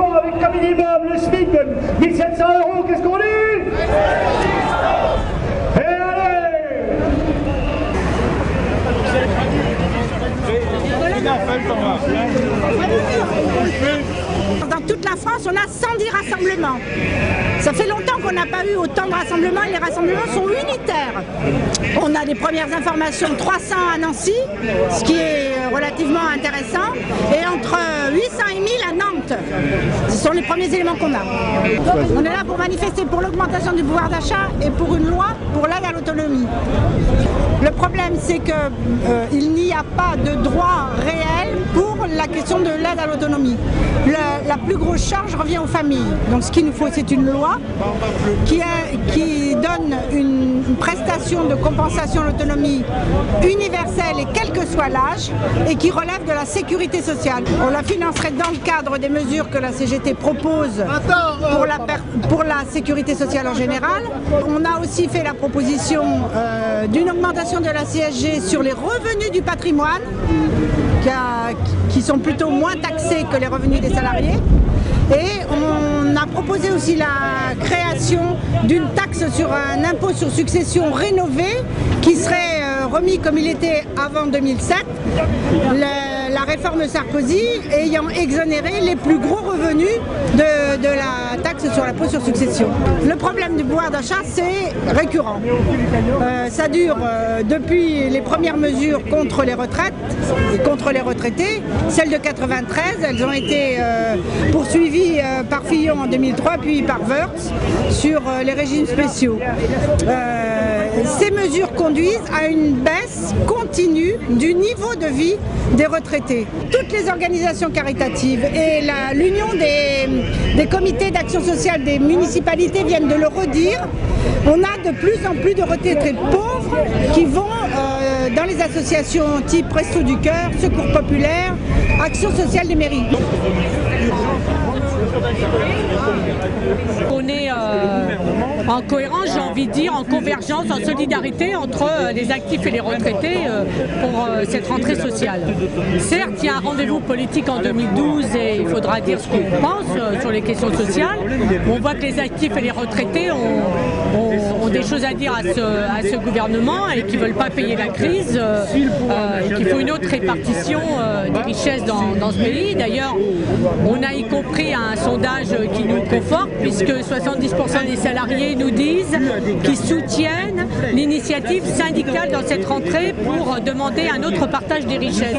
augmentation avec un minimum le SMIC de 1700 €, qu'est-ce qu'on dit? Et allez! Dans toute la France, on a 110 rassemblements. Ça fait longtemps qu'on n'a pas eu autant de rassemblements et les rassemblements sont unitaires. On a des premières informations, 300 à Nancy, ce qui est relativement intéressant, et entre 800 et 1000 à Nantes. Ce sont les premiers éléments qu'on a. On est là pour manifester pour l'augmentation du pouvoir d'achat et pour une loi pour l'aide à l'autonomie. Le problème, c'est qu'il n'y a pas de droit réel pour la question de l'aide à l'autonomie. La plus grosse charge revient aux familles. Donc ce qu'il nous faut, c'est une loi qui donne une prestation de compensation de l'autonomie universelle et quel que soit l'âge, et qui relève de la sécurité sociale. On la financerait dans le cadre des mesures que la CGT propose pour la sécurité sociale en général. On a aussi fait la proposition d'une augmentation de la CSG sur les revenus du patrimoine, qui sont plutôt moins taxés que les revenus des salariés. Et on a proposé aussi la création d'une taxe sur un impôt sur succession rénové qui serait remis comme il était avant 2007, la réforme Sarkozy ayant exonéré les plus gros revenus de la taxe sur l'impôt sur succession. Le problème du pouvoir d'achat, c'est récurrent. Ça dure depuis les premières mesures contre les retraites et contre les retraités. Celles de 93, elles ont été poursuivies par Fillon en 2003, puis par Woerth sur les régimes spéciaux. Ces mesures conduisent à une baisse continue du niveau de vie des retraités. Toutes les organisations caritatives et l'union des comités d'action sociale des municipalités viennent de le redire. On a de plus en plus de retraités pauvres qui vont dans les associations type Resto du Cœur, Secours Populaire, Action Sociale des mairies. On est en cohérence, j'ai envie de dire, en convergence, en solidarité entre les actifs et les retraités pour cette rentrée sociale. Certes, il y a un rendez-vous politique en 2012 et il faudra dire ce qu'on pense sur les questions sociales. On voit que les actifs et les retraités ont des choses à dire à ce gouvernement et qui ne veulent pas payer la crise et qu'il faut une autre répartition des richesses dans ce pays. D'ailleurs, on a y compris un sondage qui nous conforte, puisque 70% des salariés nous disent qu'ils soutiennent l'initiative syndicale dans cette rentrée pour demander un autre partage des richesses.